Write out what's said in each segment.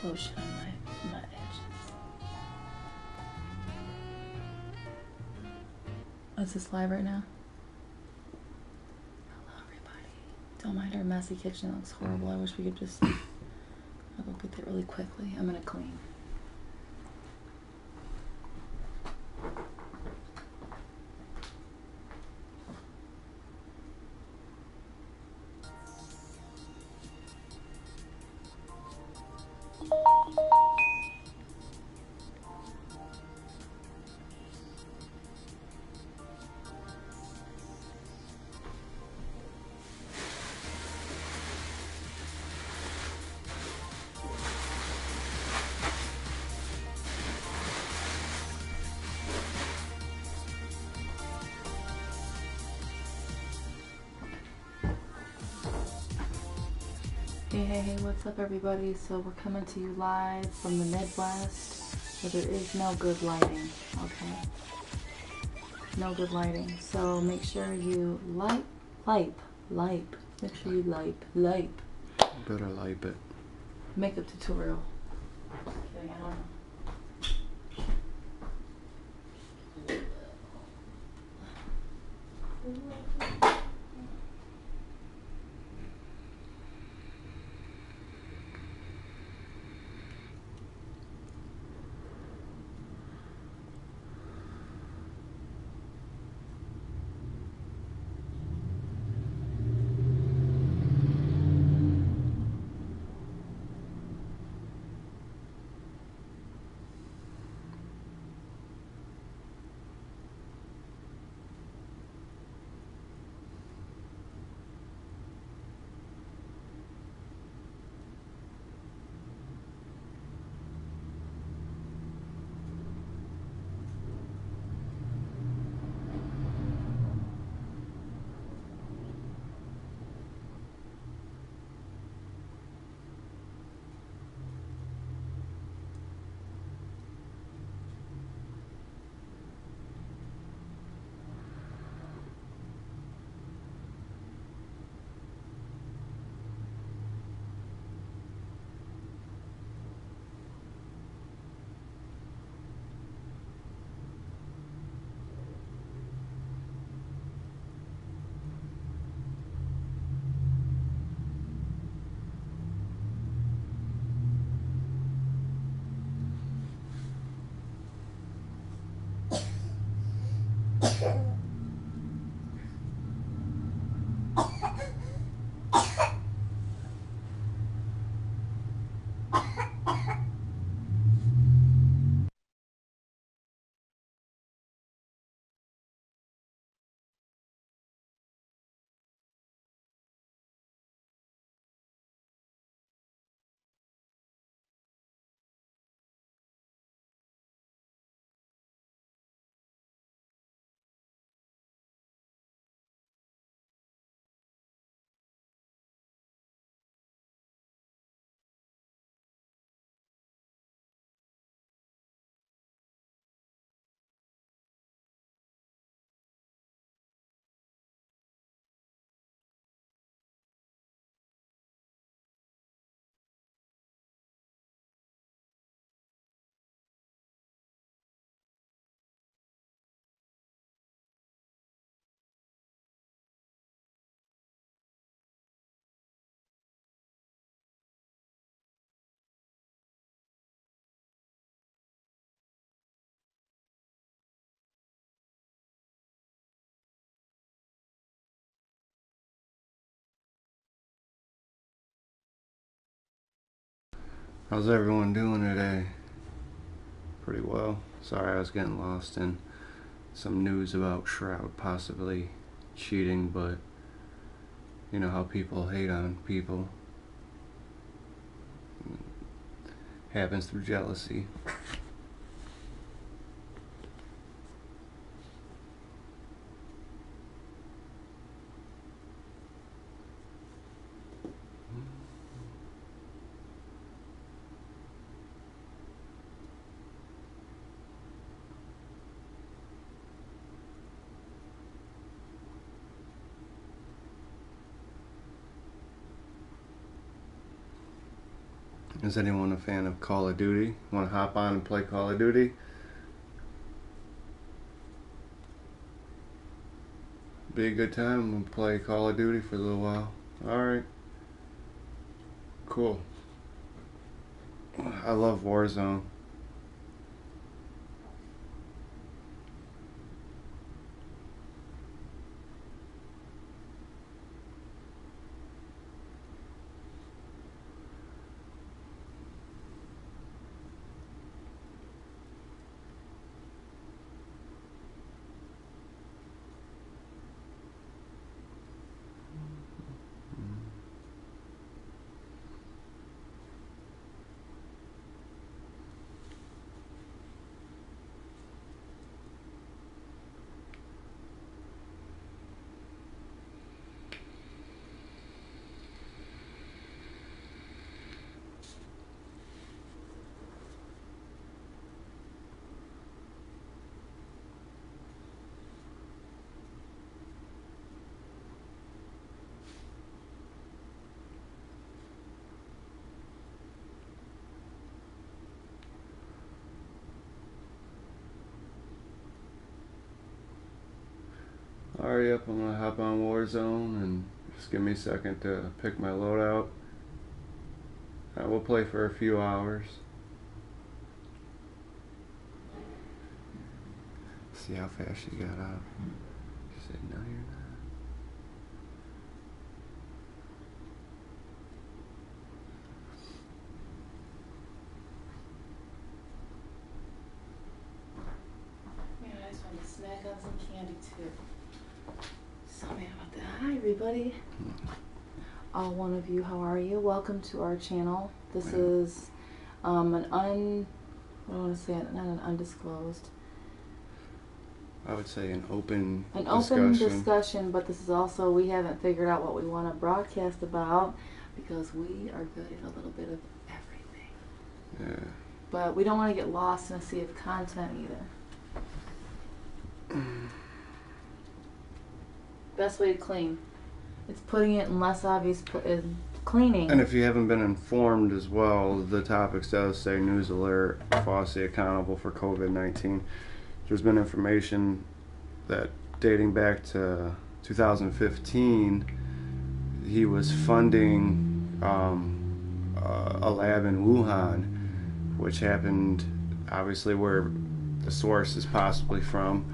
lotion on my edges. Is this live right now? Hello everybody. Don't mind our messy kitchen, it looks horrible. I wish we could just, I'll go get that really quickly. I'm gonna clean. Hey, what's up everybody? So we're coming to you live from the Midwest, where there is no good lighting, okay? No good lighting. So make sure you lipe. Make sure you lipe. Better lipe it. Makeup tutorial. Kidding, I don't know. How's everyone doing today? Pretty well. Sorry I was getting lost in some news about Shroud possibly cheating, but you know how people hate on people. Happens through jealousy. Is anyone a fan of Call of Duty? Want to hop on and play Call of Duty? Be a good time. We'll play Call of Duty for a little while. Alright. Cool. I love Warzone. Alright, yep, I'm gonna hop on Warzone and just give me a second to pick my loadout. We'll play for a few hours. See how fast she got out. She said, no, you're not. Man, I just wanted to snack on some candy too. So man, about that. Hi everybody. All one of you, how are you? Welcome to our channel. This is I don't want to say it, not an undisclosed. I would say an open discussion, but this is also, we haven't figured out what we want to broadcast about because we are good at a little bit of everything. Yeah. But we don't want to get lost in a sea of content either. Best way to clean. It's putting it in less obvious cleaning. And if you haven't been informed as well, the topics does say news alert, Fauci accountable for COVID-19. There's been information that dating back to 2015, he was funding a lab in Wuhan, which happened obviously where the source is possibly from,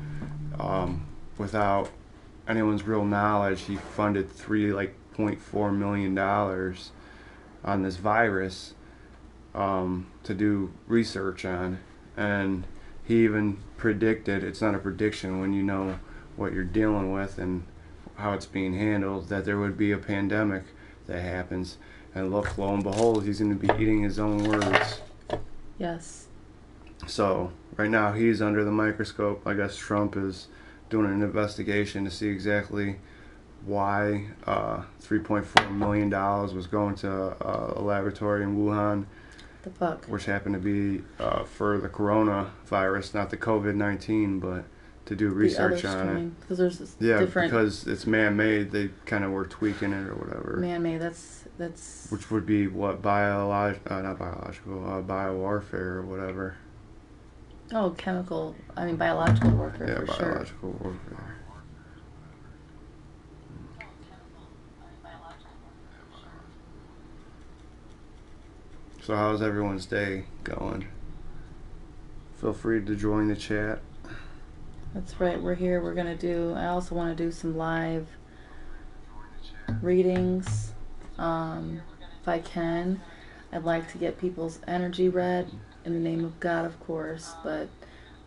without anyone's real knowledge. He funded $3.4 million on this virus to do research on, and he even predicted, it's not a prediction when you know what you're dealing with and how it's being handled, that there would be a pandemic that happens. And look, lo and behold, he's going to be eating his own words. Yes. So right now he's under the microscope. I guess Trump is doing an investigation to see exactly why $3.4 million was going to a laboratory in Wuhan. The fuck? Which happened to be for the coronavirus, not the COVID-19, but to do research on it. Because there's this different... because it's man-made. They kind of were tweaking it or whatever. Man-made. That's. Which would be what biowarfare or whatever. Oh, chemical. I mean, biological warfare. Yeah, for biological sure. warfare. So how's everyone's day going? Feel free to join the chat. That's right, we're here. We're going to do, I also want to do some live readings. If I can, I'd like to get people's energy read in the name of God, of course, but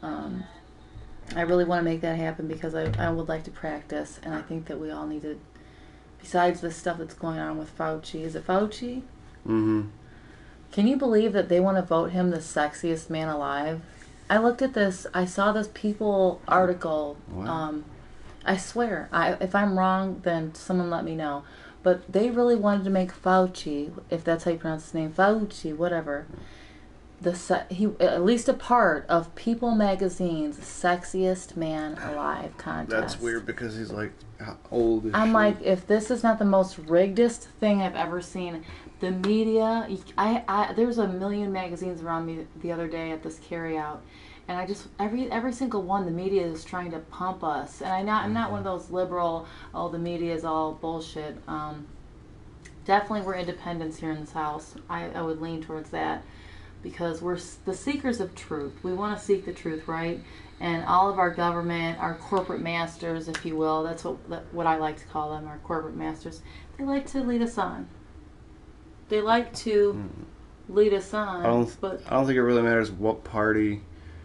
I really want to make that happen because I would like to practice, and I think that we all need to, besides the stuff that's going on with Fauci. Is it Fauci? Mm-hmm. Can you believe that they want to vote him the sexiest man alive? I looked at this, I saw this People article. What? I swear, if I'm wrong, then someone let me know. But they really wanted to make Fauci, if that's how you pronounce his name, Fauci, whatever, he at least a part of People magazine's sexiest man alive contest. That's weird because he's like old as I'm shit. like, if this is not the most riggedest thing I've ever seen, The media, there's a million magazines around me the other day at this carryout, and I just every single one, the media is trying to pump us. And I'm not one of those liberal, oh, the media is all bullshit. Definitely we're independents here in this house. I would lean towards that, because we're the seekers of truth. We want to seek the truth, right? And all of our government, our corporate masters, if you will, that's what I like to call them, our corporate masters. They like to lead us on. They like to lead us on. I don't think it really matters what party.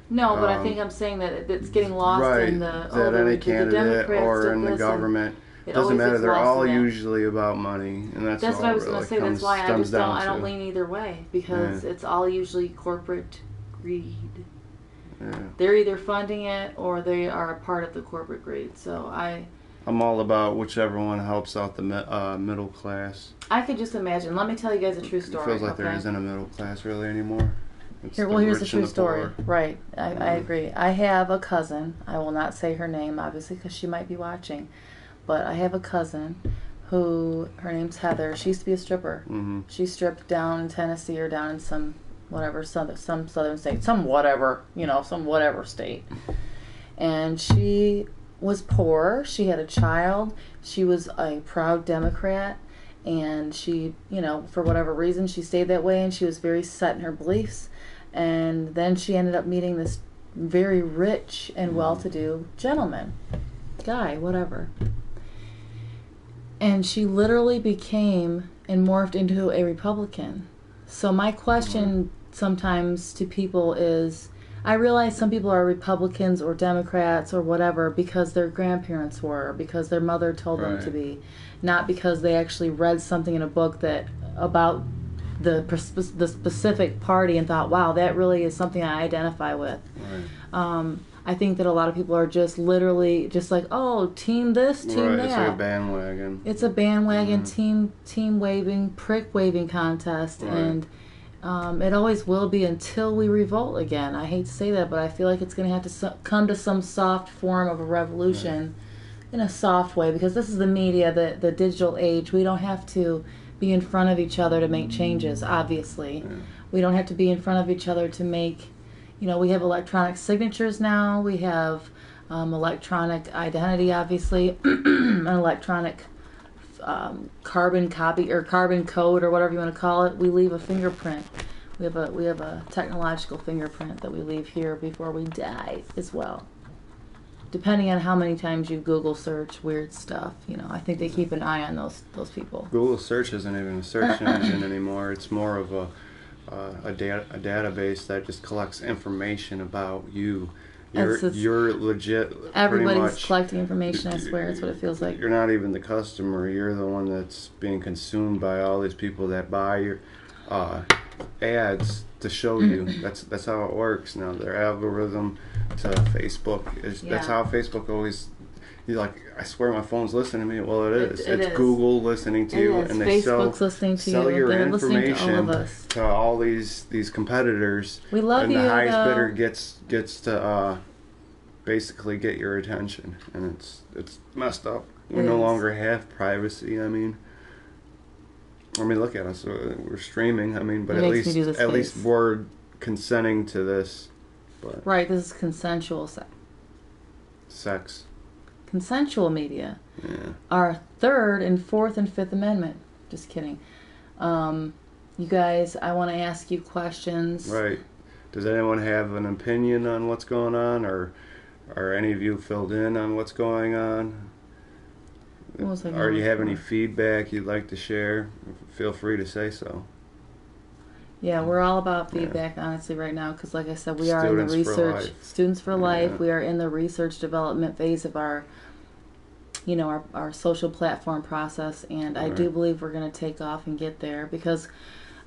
No, but I think I'm saying that it's getting lost in the any candidate or in the government. It doesn't matter. They're all usually about money, and that's what I was going to say. That's why I don't lean either way, because it's all usually corporate greed. Yeah. They're either funding it or they are a part of the corporate greed. So I'm all about whichever one helps out the middle class. I could just imagine. Let me tell you guys a true story. It feels like there isn't a middle class really anymore. Here's the true story. Right. I agree. I have a cousin. I will not say her name, obviously, because she might be watching. But I have a cousin who, her name's Heather. She used to be a stripper. Mm-hmm. She stripped down in Tennessee or down in some southern state, some whatever state. And she was poor. She had a child. She was a proud Democrat. And she, for whatever reason, she stayed that way, and she was very set in her beliefs. And then she ended up meeting this very rich and well-to-do guy, whatever. And she literally became and morphed into a Republican. So my question sometimes to people is, I realize some people are Republicans or Democrats or whatever because their grandparents were, because their mother told them to be, not because they actually read something in a book about the specific party and thought, wow, that really is something I identify with. Right. I think that a lot of people are just literally just like, oh, team this, team that. It's like a bandwagon. It's a bandwagon, team waving, prick waving contest, and it always will be until we revolt again. I hate to say that, but I feel like it's going to have to come to some soft form of a revolution in a soft way, because this is the media, the digital age. We don't have to be in front of each other to make changes, obviously. Yeah. We don't have to be in front of each other to make... we have electronic signatures now. We have electronic identity, obviously, an electronic carbon copy or carbon code or whatever you want to call it. We leave a fingerprint. We have a technological fingerprint that we leave here before we die as well. Depending on how many times you Google search weird stuff, I think they keep an eye on those people. Google search isn't even a search engine anymore. It's more of a database that just collects information about you. You're legit. Everybody's collecting information. I swear, that's what it feels like. You're not even the customer. You're the one that's being consumed by all these people that buy your ads to show you. That's how it works now. Their algorithm to Facebook that's how Facebook always. You're like, I swear my phone's listening to me. Well, it is. It's Google listening to you, and they Facebook's listening to sell you. your They're information listening to all of us. To all these competitors. We love and you, the highest though. bidder gets to basically get your attention, and it's messed up. We no longer have privacy. I mean, look at us. We're streaming. But at least we're consenting to this. But right. This is consensual sex. Consensual media. Yeah. Our third and fourth and fifth amendment. Just kidding. You guys, I want to ask you questions. Right. Does anyone have an opinion on what's going on, or are any of you filled in on what's going on? Or do you have any feedback you'd like to share? Feel free to say so. Yeah, we're all about feedback, honestly, right now, because like I said, we are in the research. Students for Life. We are in the research development phase of our social platform process, and I do believe we're going to take off and get there, because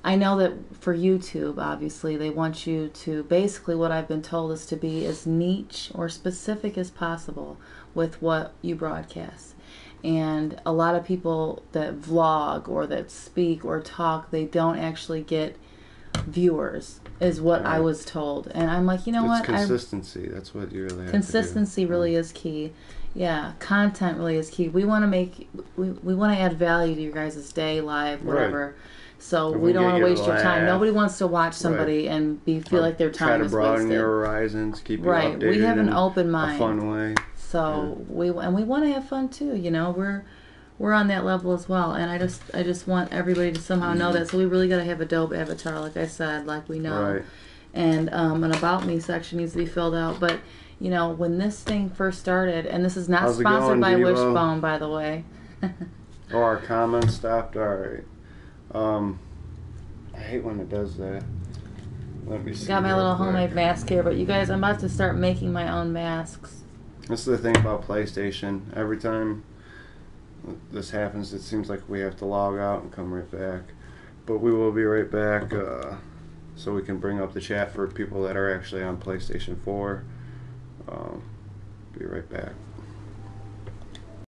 I know that for YouTube, obviously, they want you to, basically what I've been told is to be as niche or specific as possible with what you broadcast. And a lot of people that vlog or that speak or talk, they don't actually get viewers, is what I was told. And I'm like, what? Consistency. That's what you really have Consistency to do. really is key. Yeah, content really is key. We want to we want to add value to your guys' day, live, whatever. Right. So If we don't want to get you waste your time. laugh. Nobody wants to watch somebody and feel like their time is wasted. Try to broaden your horizons, keep you Right. updated We have an in open mind. a fun way. So we want to have fun too. You know, we're on that level as well. And I just want everybody to somehow know that. So we really got to have a dope avatar, like I said, like we know. Right. And an about me section needs to be filled out. But you know, when this thing first started, and this is not How's it sponsored going, by Devo? Wishbone, by the way. Oh, our comments stopped. All right. I hate when it does that. Let me see. Got my real little quick. homemade mask here, but you guys, I'm about to start making my own masks. This is the thing about PlayStation. Every time this happens, it seems like we have to log out and come right back. But we will be right back, so we can bring up the chat for people that are actually on PlayStation 4. Be right back.